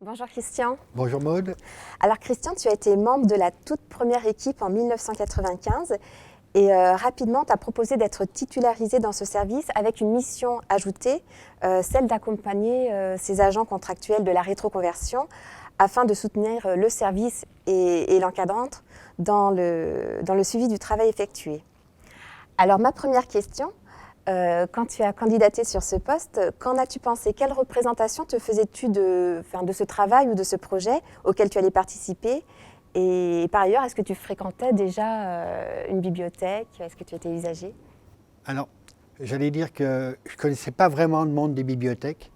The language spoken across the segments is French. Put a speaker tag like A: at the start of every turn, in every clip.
A: Bonjour Christian.
B: Bonjour Maude.
A: Alors Christian, tu as été membre de la toute première équipe en 1995 et rapidement tu as proposé d'être titularisé dans ce service avec une mission ajoutée, celle d'accompagner ces agents contractuels de la rétroconversion afin de soutenir le service et l'encadrante dans le suivi du travail effectué. Alors ma première question, quand tu as candidaté sur ce poste, qu'en as-tu pensé? Quelle représentation te faisais-tu de ce travail ou de ce projet auquel tu allais participer? Et par ailleurs, est-ce que tu fréquentais déjà une bibliothèque? Est-ce que tu étais usager?
B: Alors, j'allais dire que je ne connaissais pas vraiment le monde des bibliothèques.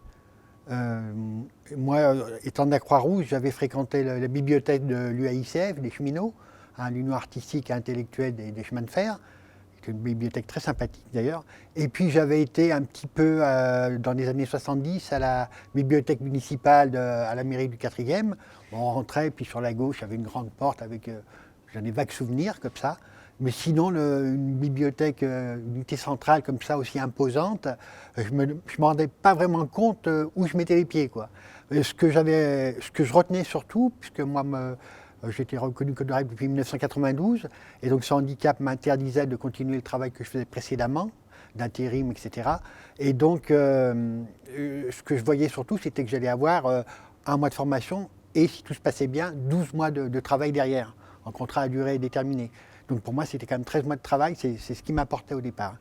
B: Moi, étant de la Croix-Rouge, j'avais fréquenté la bibliothèque de l'UAICF, des cheminots, l'Union artistique et intellectuelle des chemins de fer. C'était une bibliothèque très sympathique d'ailleurs. Et puis j'avais été un petit peu dans les années 70 à la bibliothèque municipale à la mairie du 4e. On rentrait, puis sur la gauche, il y avait une grande porte avec, j'en ai vagues souvenirs comme ça. Mais sinon, une bibliothèque, une unité centrale comme ça, aussi imposante, je ne me rendais pas vraiment compte où je mettais les pieds, quoi. Ce que je retenais surtout, puisque moi, j'ai été reconnu code de règle depuis 1992, et donc ce handicap m'interdisait de continuer le travail que je faisais précédemment, d'intérim, etc. Et donc, ce que je voyais surtout, c'était que j'allais avoir un mois de formation et, si tout se passait bien, 12 mois de travail derrière, en contrat à durée déterminée. Donc pour moi, c'était quand même 13 mois de travail, c'est ce qui m'apportait au départ.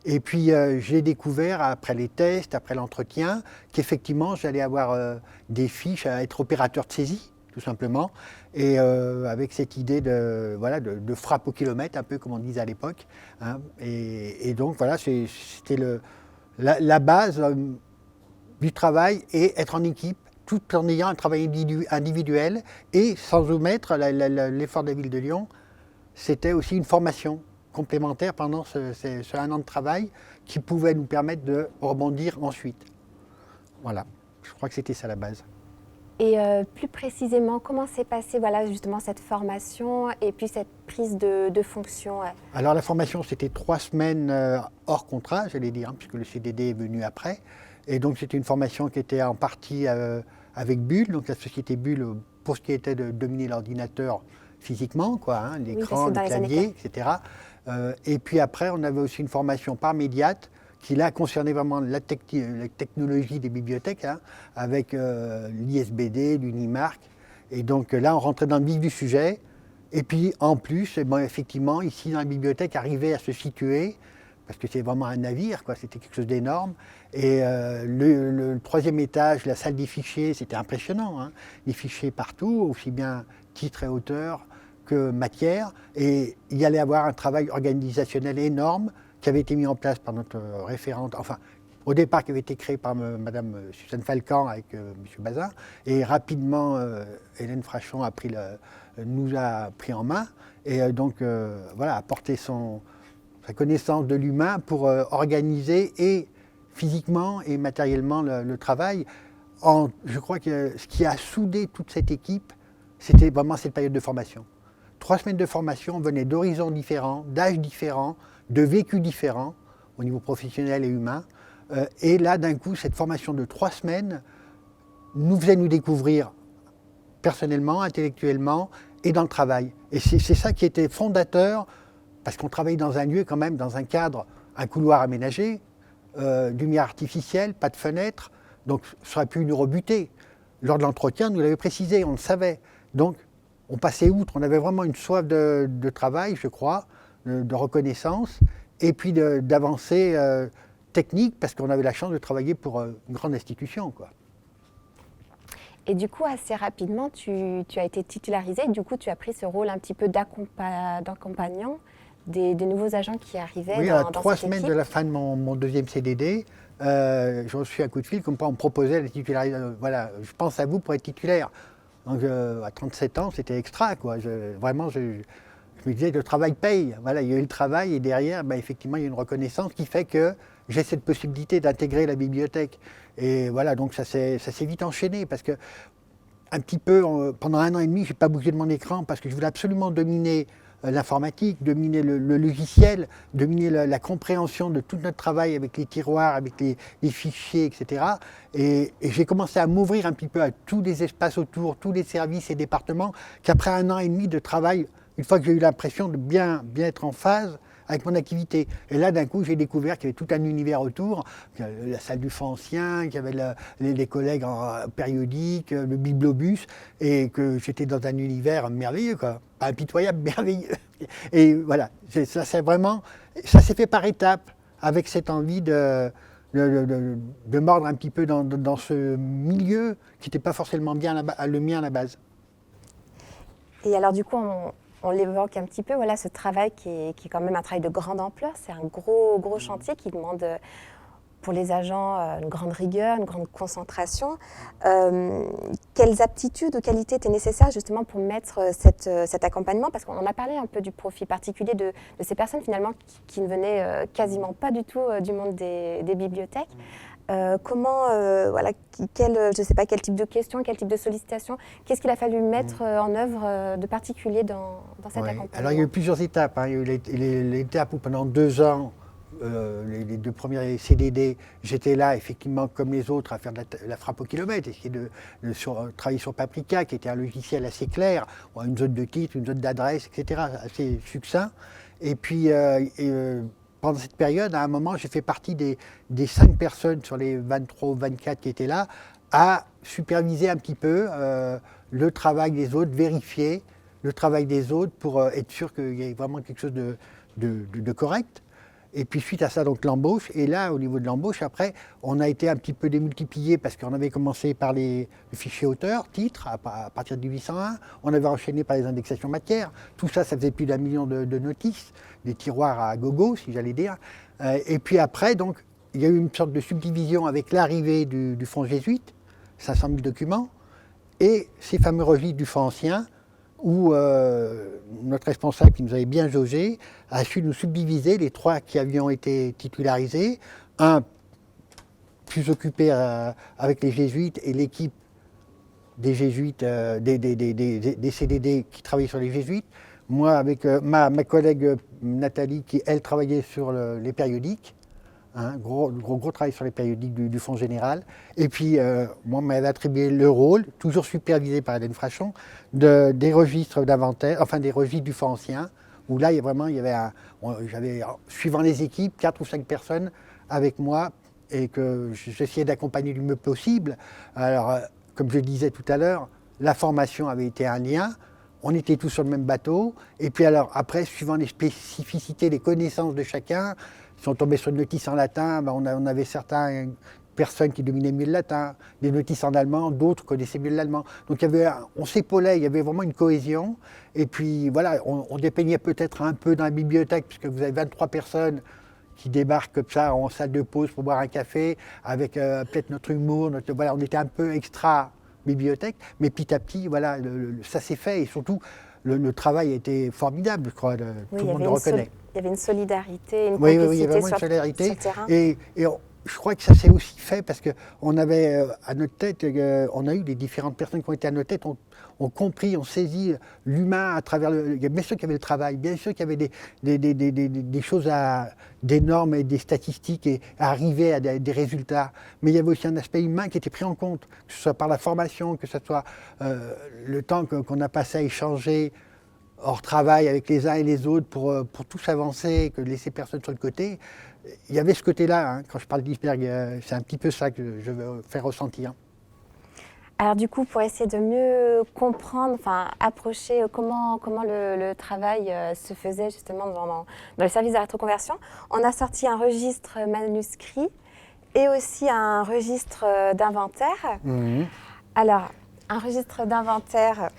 B: Et puis j'ai découvert, après les tests, après l'entretien, qu'effectivement, j'allais avoir des fiches à être opérateur de saisie, tout simplement, et avec cette idée de frappe au kilomètre, un peu comme on disait à l'époque. Hein. Et donc voilà, c'était la base du travail, et être en équipe, tout en ayant un travail individuel, et sans omettre l'effort de la ville de Lyon. C'était aussi une formation complémentaire pendant ce 1 an de travail qui pouvait nous permettre de rebondir ensuite. Voilà, je crois que c'était ça la base.
A: Et plus précisément, comment s'est passée justement cette formation et puis cette prise de fonction?
B: Alors la formation, c'était 3 semaines hors contrat, j'allais dire, puisque le CDD est venu après. Et donc c'était une formation qui était en partie avec Bull, donc la société Bull, pour ce qui était de dominer l'ordinateur physiquement, quoi, l'écran, le clavier, etc. Et puis après, on avait aussi une formation par Médiate, qui là concernait vraiment la technologie des bibliothèques, avec l'ISBD, l'Unimark. Et donc là, on rentrait dans le vif du sujet. Et puis en plus, effectivement, ici dans la bibliothèque, arriver à se situer, parce que c'est vraiment un navire, quoi, c'était quelque chose d'énorme. Et le 3e étage, la salle des fichiers, c'était impressionnant. Les fichiers partout, aussi bien titre et auteur que matière. Et il y allait avoir un travail organisationnel énorme qui avait été mis en place par notre référente, enfin, au départ qui avait été créé par Madame Suzanne Falcan avec M. Bazin. Et rapidement, Hélène Frachon nous a pris en main. Et donc, voilà, apporté sa connaissance de l'humain pour organiser et physiquement et matériellement le travail. Je crois que ce qui a soudé toute cette équipe, c'était vraiment cette période de formation. 3 semaines de formation venaient d'horizons différents, d'âges différents, de vécus différents au niveau professionnel et humain. Et là, d'un coup, cette formation de 3 semaines nous faisait nous découvrir personnellement, intellectuellement et dans le travail. Et c'est ça qui était fondateur, parce qu'on travaillait dans un lieu quand même, dans un cadre, un couloir aménagé, lumière artificielle, pas de fenêtre, donc ça aurait pu nous rebuter. Lors de l'entretien, nous l'avait précisé, on le savait. Donc, on passait outre, on avait vraiment une soif de travail, je crois, de reconnaissance, et puis d'avancées techniques, parce qu'on avait la chance de travailler pour une grande institution, quoi.
A: Et du coup, assez rapidement, tu as été titularisé, du coup, tu as pris ce rôle un petit peu d'accompagnant des nouveaux agents qui arrivaient dans cette équipe.
B: 3 semaines de la fin de mon 2e CDD, je reçus un coup de fil, comme quoi on me proposait la titularisation. Voilà, je pense à vous pour être titulaire. Donc à 37 ans, c'était extra, quoi. Je me disais, le travail paye. Voilà, il y a eu le travail et derrière, effectivement, il y a une reconnaissance qui fait que j'ai cette possibilité d'intégrer la bibliothèque. Et voilà, donc ça s'est vite enchaîné parce que un petit peu, pendant 1 an et demi, je n'ai pas bougé de mon écran parce que je voulais absolument dominer l'informatique, dominer le logiciel, dominer la compréhension de tout notre travail avec les tiroirs, avec les fichiers, etc. Et j'ai commencé à m'ouvrir un petit peu à tous les espaces autour, tous les services et départements, qu'après 1 an et demi de travail, une fois que j'ai eu l'impression de bien être en phase avec mon activité. Et là, d'un coup, j'ai découvert qu'il y avait tout un univers autour, la salle du fonds ancien, qu'il y avait les collègues en périodique, le bibliobus, et que j'étais dans un univers merveilleux, quoi. Impitoyable, merveilleux. Et voilà, ça s'est fait par étapes, avec cette envie de mordre un petit peu dans ce milieu qui n'était pas forcément bien le mien à la base.
A: Et alors du coup, on l'évoque un petit peu, voilà, ce travail qui est quand même un travail de grande ampleur. C'est un gros chantier qui demande pour les agents une grande rigueur, une grande concentration. Quelles aptitudes ou qualités étaient nécessaires justement pour mettre cet accompagnement? Parce qu'on a parlé un peu du profil particulier de ces personnes finalement qui ne venaient quasiment pas du tout du monde des bibliothèques. Comment, voilà, je ne sais pas, quel type de questions, quel type de sollicitations, qu'est-ce qu'il a fallu mettre en œuvre de particulier dans cet accompagnement?
B: Alors il y a eu plusieurs étapes. Il y a eu l'étape où pendant 2 ans, les 2 premiers CDD, j'étais là effectivement comme les autres à faire de la frappe au kilomètre, essayer de travailler sur Paprika, qui était un logiciel assez clair, une zone de titre, une zone d'adresse, etc., assez succinct. Et puis pendant cette période, à un moment, j'ai fait partie des 5 personnes sur les 23 ou 24 qui étaient là, à superviser un petit peu le travail des autres, vérifier le travail des autres pour être sûr qu'il y ait vraiment quelque chose de correct. Et puis suite à ça, donc l'embauche. Et là, au niveau de l'embauche, après, on a été un petit peu démultiplié parce qu'on avait commencé par le fichier auteur, titre, à partir de 801. On avait enchaîné par les indexations matières. Tout ça, ça faisait plus d'1 million de notices, des tiroirs à gogo, si j'allais dire. Et puis après, donc, il y a eu une sorte de subdivision avec l'arrivée du fonds jésuite, 500 000 documents, et ces fameux registres du fonds ancien, où notre responsable, qui nous avait bien jaugé, a su nous subdiviser les 3 qui avions été titularisés. Un plus occupé avec les jésuites et l'équipe des jésuites, des CDD qui travaillaient sur les jésuites. Moi, avec ma collègue Nathalie, qui, elle, travaillait sur les périodiques. Gros travail sur les périodiques du Fonds général. Et puis, moi, on m'avait attribué le rôle, toujours supervisé par Hélène Frachon, des registres d'inventaire, enfin des registres du Fonds ancien, où là, j'avais, suivant les équipes, 4 ou 5 personnes avec moi, et que j'essayais d'accompagner du mieux possible. Alors, comme je le disais tout à l'heure, la formation avait été un lien. On était tous sur le même bateau. Et puis alors, après, suivant les spécificités, les connaissances de chacun, si on tombait sur une notice en latin, on avait certaines personnes qui dominaient mieux le latin, des notices en allemand, d'autres connaissaient mieux l'allemand. Donc on s'épaulait, il y avait vraiment une cohésion. Et puis voilà, on dépeignait peut-être un peu dans la bibliothèque, puisque vous avez 23 personnes qui débarquent comme ça en salle de pause pour boire un café, avec peut-être notre humour, voilà, on était un peu extra bibliothèque, mais petit à petit, voilà, ça s'est fait, et surtout, le travail a été formidable, je crois, tout le monde le reconnaît.
A: Il y avait une solidarité, une complicité
B: il y avait vraiment une solidarité.
A: sur le terrain.
B: Et je crois que ça s'est aussi fait parce qu'on avait à notre tête, on a eu des différentes personnes qui ont été à notre tête, ont compris, ont saisi l'humain à travers bien sûr qu'il y avait le travail, bien sûr qu'il y avait des choses, des normes et des statistiques et à arriver à des résultats, mais il y avait aussi un aspect humain qui était pris en compte, que ce soit par la formation, que ce soit le temps qu'on a passé à échanger hors travail avec les uns et les autres pour tous avancer, que laisser personne sur le côté. Il y avait ce côté-là, quand je parle d'iceberg, c'est un petit peu ça que je veux faire ressentir.
A: Alors du coup, pour essayer de mieux comprendre, approcher comment le travail se faisait justement dans le service de la rétroconversion, on a sorti un registre manuscrit et aussi un registre d'inventaire. Mmh. Alors, un registre d'inventaire...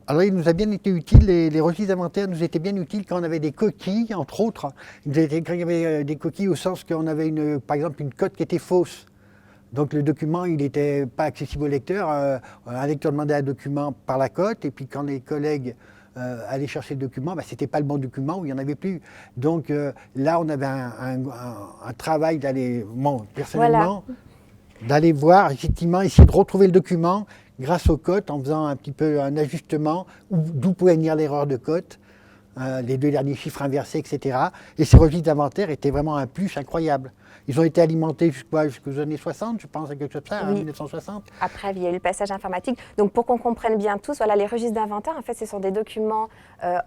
B: Alors, il nous a bien été utile, les registres d'inventaire nous étaient bien utiles quand on avait des coquilles, entre autres. Quand il y avait des coquilles au sens qu'on avait, par exemple, une cote qui était fausse. Donc, le document, il n'était pas accessible au lecteur. Un lecteur demandait un document par la cote, et puis quand les collègues allaient chercher le document, ce n'était pas le bon document, ou il n'y en avait plus. Donc, là, on avait un travail d'aller, personnellement, voilà, d'aller voir, effectivement, essayer de retrouver le document, grâce aux cotes, en faisant un petit peu un ajustement, d'où pouvait venir l'erreur de cote, les 2 derniers chiffres inversés, etc. Et ces registres d'inventaire étaient vraiment un plus incroyable. Ils ont été alimentés jusqu'aux années 60, je pense, quelque chose comme ça,
A: Oui.
B: 1960.
A: Après, il y a eu le passage informatique. Donc, pour qu'on comprenne bien tous, voilà, les registres d'inventaire, en fait, ce sont des documents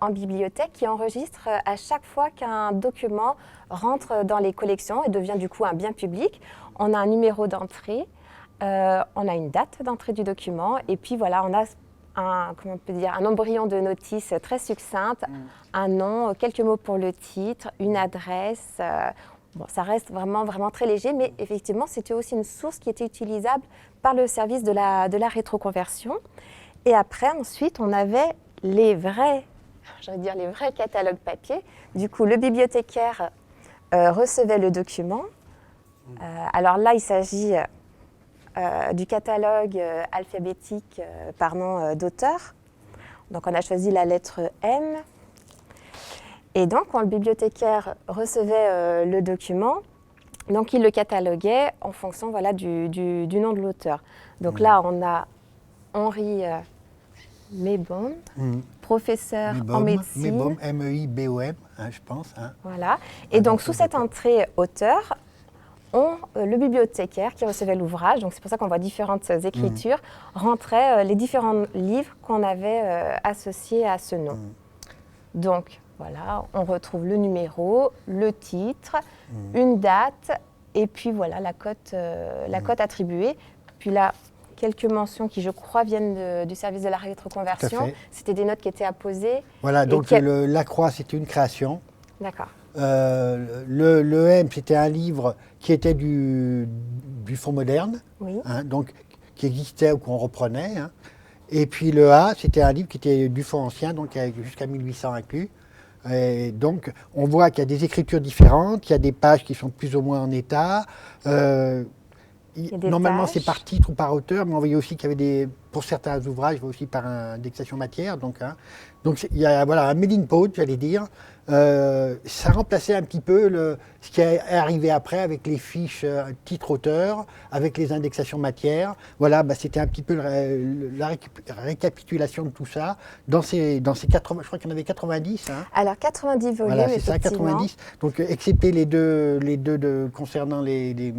A: en bibliothèque qui enregistrent à chaque fois qu'un document rentre dans les collections et devient du coup un bien public. On a un numéro d'entrée, on a une date d'entrée du document, et puis voilà, on a comment on peut dire, un embryon de notice très succincte, un nom, quelques mots pour le titre, une adresse. Bon, ça reste vraiment, vraiment très léger, mais effectivement, c'était aussi une source qui était utilisable par le service de la rétroconversion. Et après, ensuite, on avait les vrais catalogues papier. Du coup, le bibliothécaire recevait le document. Alors là, il s'agit du catalogue alphabétique par nom d'auteur. Donc, on a choisi la lettre M. Et donc, quand le bibliothécaire recevait le document, donc il le cataloguait en fonction voilà, du nom de l'auteur. Donc là, on a Henri Meibom, professeur en médecine.
B: Meibom, M-E-I-B-O-M, je pense.
A: Voilà. Et donc, sous cette entrée auteur, le bibliothécaire qui recevait l'ouvrage, donc c'est pour ça qu'on voit différentes écritures, rentrait les différents livres qu'on avait associés à ce nom. Donc, voilà, on retrouve le numéro, le titre, une date, et puis voilà la cote attribuée. Puis là, quelques mentions qui, je crois, viennent du service de la rétroconversion. C'était des notes qui étaient apposées.
B: Voilà, donc la croix, c'était une création.
A: D'accord.
B: Le M, c'était un livre qui était du Fonds moderne,
A: Oui.
B: Donc qui existait ou qu'on reprenait. Et puis le A, c'était un livre qui était du Fonds ancien, donc jusqu'à 1800 inclus. Et donc, on voit qu'il y a des écritures différentes, qu'il y a des pages qui sont plus ou moins en état. Normalement, c'est par titre ou par auteur, mais on voyait aussi qu'il y avait pour certains ouvrages, aussi par indexation matière. Donc il y a un melting pot, j'allais dire. Ça remplaçait un petit peu ce qui est arrivé après avec les fiches titre-auteur, avec les indexations matière. Voilà, c'était un petit peu la récapitulation de tout ça dans ces 80, je crois qu'il y en avait 90.
A: Alors 90 volumes,
B: voilà, c'est ça,
A: effectivement.
B: 90. Donc excepté les deux concernant les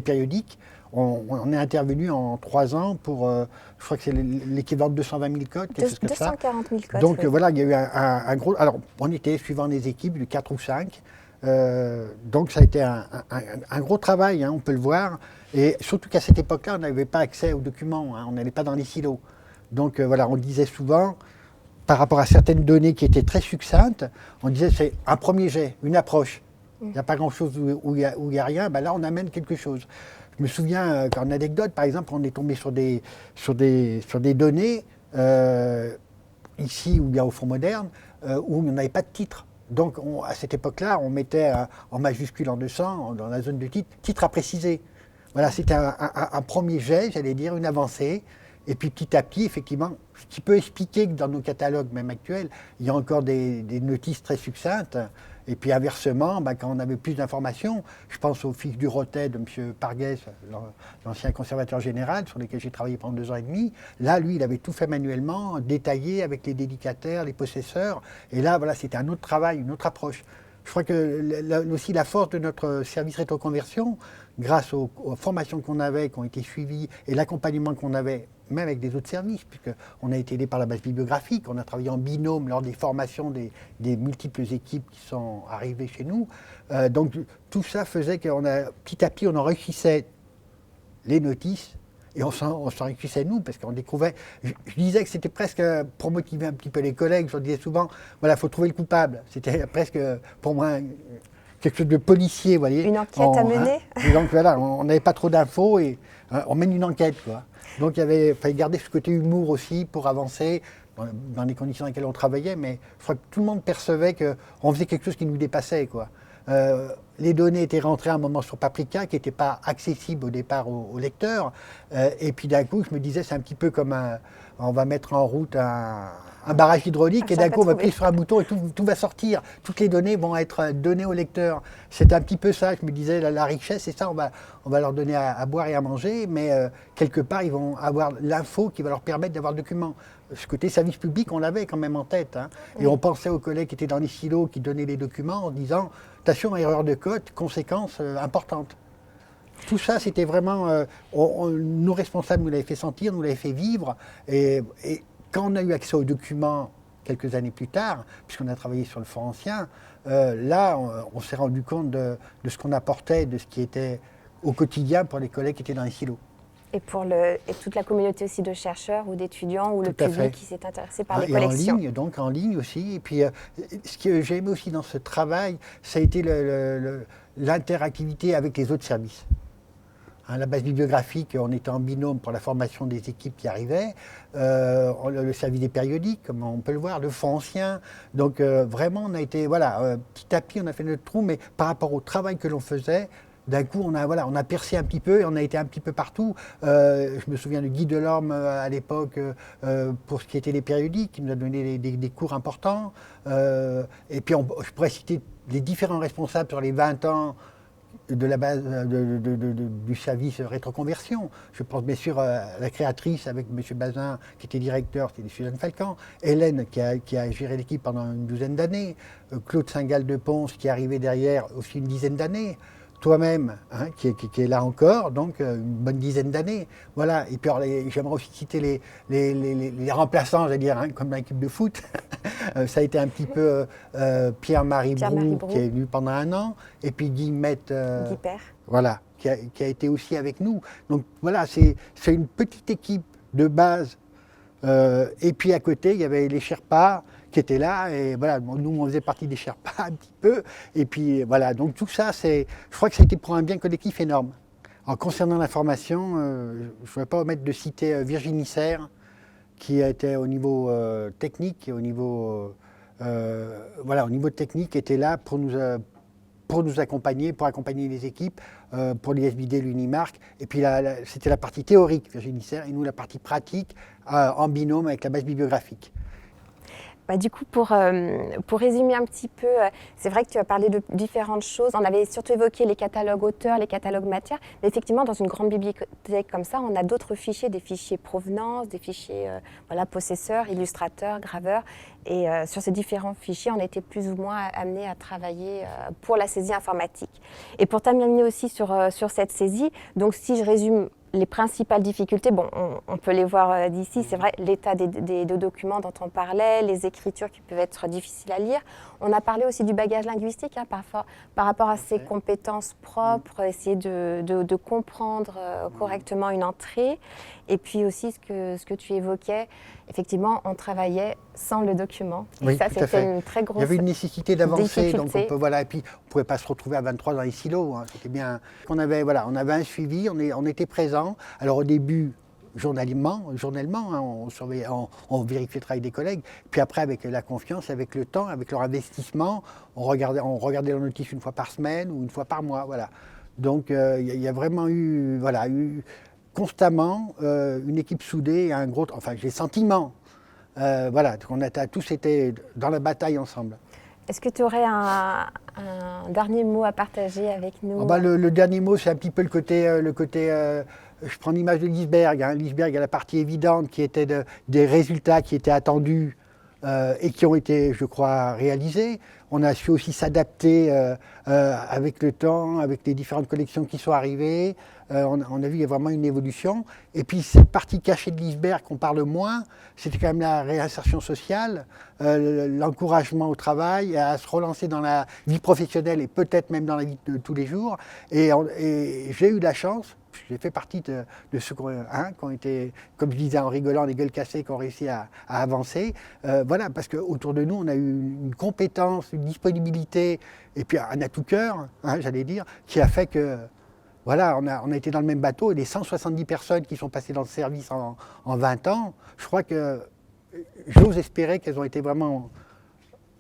B: périodiques. On est intervenu en 3 ans pour, je crois que c'est l'équivalent de 220 000 codes, quelque chose comme ça.
A: 240 000 codes.
B: Donc voilà, il y a eu un gros... Alors, on était suivant les équipes de 4 ou 5. Donc ça a été un gros travail, on peut le voir. Et surtout qu'à cette époque-là, on n'avait pas accès aux documents, on n'allait pas dans les silos. Donc voilà, on disait souvent, par rapport à certaines données qui étaient très succinctes, on disait c'est un premier jet, une approche. Il n'y a pas grand-chose où il n'y a rien, là on amène quelque chose. Je me souviens qu'en anecdote, par exemple, on est tombé sur des données, ici ou bien au Fonds moderne, où on n'avait pas de titre. Donc à cette époque-là, on mettait en majuscule en dessous, dans la zone de titre à préciser. Voilà, c'était un premier jet, j'allais dire, une avancée. Et puis petit à petit, effectivement, ce qui peut expliquer que dans nos catalogues, même actuels, il y a encore des notices très succinctes. Et puis inversement, quand on avait plus d'informations, je pense aux fiches du Rotet de M. Parguès, l'ancien conservateur général, sur lesquels j'ai travaillé pendant 2 ans et demi. Là, lui, il avait tout fait manuellement, détaillé avec les dédicataires, les possesseurs. Et là, voilà, c'était un autre travail, une autre approche. Je crois que aussi la force de notre service rétroconversion, grâce aux formations qu'on avait, qui ont été suivies, et l'accompagnement qu'on avait, même avec des autres services, puisqu'on a été aidé par la base bibliographique, on a travaillé en binôme lors des formations des multiples équipes qui sont arrivées chez nous. Donc tout ça faisait qu'on a petit à petit, on enrichissait les notices, et on s'enrichissait nous, parce qu'on découvrait... Je disais que c'était presque, pour motiver un petit peu les collègues, je leur disais souvent, voilà, il faut trouver le coupable. C'était presque, pour moi, quelque chose de policier, vous voyez.
A: Une enquête à mener.
B: Et donc voilà, on n'avait pas trop d'infos, et on mène une enquête, quoi. Donc il fallait garder ce côté humour aussi pour avancer dans les conditions dans lesquelles on travaillait, mais je crois que tout le monde percevait qu'on faisait quelque chose qui nous dépassait, quoi. Les données étaient rentrées à un moment sur Paprika, qui n'était pas accessible au départ au lecteur. Et puis d'un coup, je me disais, c'est un petit peu comme on va mettre en route un barrage hydraulique et d'un coup, on va appuyer sur un bouton et tout va sortir. Toutes les données vont être données au lecteur. C'est un petit peu ça. Je me disais, la richesse, c'est ça, on va leur donner à boire et à manger, mais quelque part, ils vont avoir l'info qui va leur permettre d'avoir le document. Ce côté service public, on l'avait quand même en tête. Hein. Et on pensait aux collègues qui étaient dans les silos, qui donnaient les documents en disant, attention, erreur de code, conséquences importantes. Tout ça, c'était vraiment, nos responsables nous l'avaient fait sentir, nous l'avaient fait vivre. Et quand on a eu accès aux documents quelques années plus tard, puisqu'on a travaillé sur le fort ancien, là, on s'est rendu compte de ce qu'on apportait, de ce qui était au quotidien pour les collègues qui étaient dans les silos.
A: Et pour et toute la communauté aussi de chercheurs ou d'étudiants ou le public qui s'est intéressé par les
B: et
A: collections.
B: En ligne aussi. Et puis, ce que j'ai aimé aussi dans ce travail, ça a été l'interactivité avec les autres services. Hein, la base bibliographique, on était en binôme pour la formation des équipes qui arrivaient. Le service des périodiques, comme on peut le voir, le fonds ancien. Donc, vraiment, on a été, petit à petit, on a fait notre trou, mais par rapport au travail que l'on faisait, d'un coup, on a percé un petit peu et on a été un petit peu partout. Je me souviens de Guy Delorme à l'époque pour ce qui était les périodiques, qui nous a donné des cours importants. Et puis, je pourrais citer les différents responsables sur les 20 ans de la base du service rétroconversion. Je pense bien sûr à la créatrice avec M. Bazin, qui était directeur, c'était Suzanne Falcan. Hélène, qui a géré l'équipe pendant une douzaine d'années. Claude Saint-Gall de Ponce, qui est arrivé derrière aussi une dizaine d'années. Toi-même, hein, qui est là encore, donc une bonne dizaine d'années. Voilà. Et puis j'aimerais aussi citer les remplaçants, j'allais dire, hein, comme dans l'équipe de foot. Ça a été un petit peu Pierre-Marie Brou, qui est venu pendant 1 an, et puis Guy
A: Père.
B: Voilà, qui a été aussi avec nous. Donc voilà, c'est une petite équipe de base. Et puis à côté, il y avait les Sherpas qui étaient là, et voilà, nous on faisait partie des Sherpas un petit peu, et puis voilà, donc tout ça, je crois que ça a été pour un bien collectif énorme. En concernant la formation, je ne voudrais pas omettre de citer Virginie Serre, qui a été au niveau technique, et au niveau technique, était là pour nous accompagner, pour accompagner les équipes, pour l'ISBD, l'Unimark. Et puis c'était la partie théorique, Virginie Serre, et nous la partie pratique, en binôme avec la base bibliographique.
A: Du coup, pour résumer un petit peu, c'est vrai que tu as parlé de différentes choses. On avait surtout évoqué les catalogues auteurs, les catalogues matières. Mais effectivement, dans une grande bibliothèque comme ça, on a d'autres fichiers, des fichiers provenance, des fichiers possesseurs, illustrateurs, graveurs. Et sur ces différents fichiers, on était plus ou moins amenés à travailler pour la saisie informatique. Et pour terminer aussi sur cette saisie, donc si je résume les principales difficultés, on peut les voir d'ici, c'est vrai, l'état des documents dont on parlait, les écritures qui peuvent être difficiles à lire. On a parlé aussi du bagage linguistique, hein, parfois, par rapport à ses compétences propres, essayer de comprendre correctement une entrée. Et puis aussi, ce que tu évoquais, effectivement, on travaillait sans le document. Et
B: oui,
A: ça, c'était une très grosse difficulté.
B: Il y avait une nécessité d'avancer, donc on ne puis on pouvait pas se retrouver à 23 dans les silos. Hein, c'était bien. On avait un suivi, on était présents. Alors au début, journellement, hein, on vérifiait le travail des collègues. Puis après, avec la confiance, avec le temps, avec leur investissement, on regardait leurs notices une fois par semaine ou une fois par mois. Voilà. Donc il y a vraiment eu constamment une équipe soudée et j'ai le sentiment, qu'on a tous été dans la bataille ensemble.
A: Est-ce que tu aurais un dernier mot à partager avec nous?
B: Le dernier mot, c'est un petit peu le côté je prends l'image de l'iceberg. Hein. L'iceberg, il y a la partie évidente qui était des résultats qui étaient attendus et qui ont été, je crois, réalisés. On a su aussi s'adapter avec le temps, avec les différentes collections qui sont arrivées. On a vu qu'il y a vraiment une évolution. Et puis cette partie cachée de l'iceberg qu'on parle moins, c'était quand même la réinsertion sociale, l'encouragement au travail, à se relancer dans la vie professionnelle et peut-être même dans la vie de tous les jours. Et j'ai eu la chance, j'ai fait partie de ceux qui ont été, comme je disais en rigolant, les gueules cassées, qui ont réussi à avancer. Parce qu'autour de nous, on a eu une compétence, une disponibilité, et puis un atout-cœur, j'allais dire, qui a fait que on a été dans le même bateau, et les 170 personnes qui sont passées dans le service en 20 ans, je crois que j'ose espérer qu'elles ont été vraiment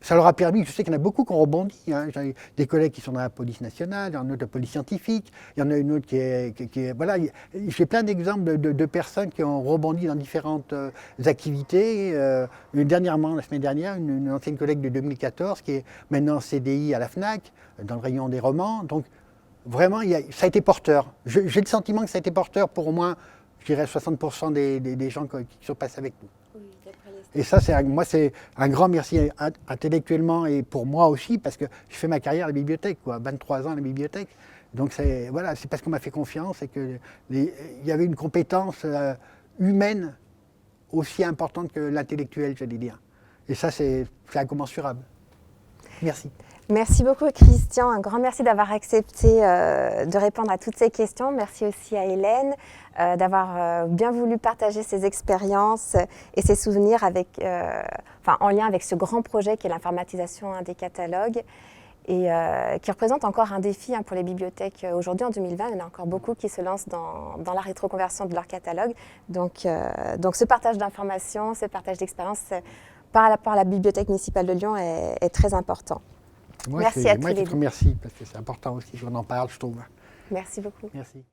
B: ça leur a permis, je sais qu'il y en a beaucoup qui ont rebondi. Hein. J'ai des collègues qui sont dans la police nationale, il y en a une autre de la police scientifique, il y en a une autre qui est voilà, j'ai plein d'exemples de personnes qui ont rebondi dans différentes activités. Dernièrement, la semaine dernière, une ancienne collègue de 2014 qui est maintenant en CDI à la FNAC, dans le rayon des romans. Donc vraiment, ça a été porteur. J'ai le sentiment que ça a été porteur pour au moins, je dirais, 60% des gens qui sont passés avec nous. Et ça, moi, c'est un grand merci intellectuellement et pour moi aussi, parce que je fais ma carrière à la bibliothèque, 23 ans à la bibliothèque. Donc, voilà, c'est parce qu'on m'a fait confiance et qu'il y avait une compétence humaine aussi importante que l'intellectuel, j'allais dire. Et ça, c'est incommensurable. Merci.
A: Merci beaucoup Christian, un grand merci d'avoir accepté de répondre à toutes ces questions. Merci aussi à Hélène d'avoir bien voulu partager ses expériences et ses souvenirs en lien avec ce grand projet qui est l'informatisation des catalogues et qui représente encore un défi pour les bibliothèques. Aujourd'hui, en 2020, il y en a encore beaucoup qui se lancent dans la rétroconversion de leur catalogue. Donc ce partage d'informations, ce partage d'expériences par rapport à la Bibliothèque municipale de Lyon est très important.
B: Merci à tous les deux. Merci, parce que c'est important aussi qu'on en parle, je trouve.
A: Merci beaucoup.
B: Merci.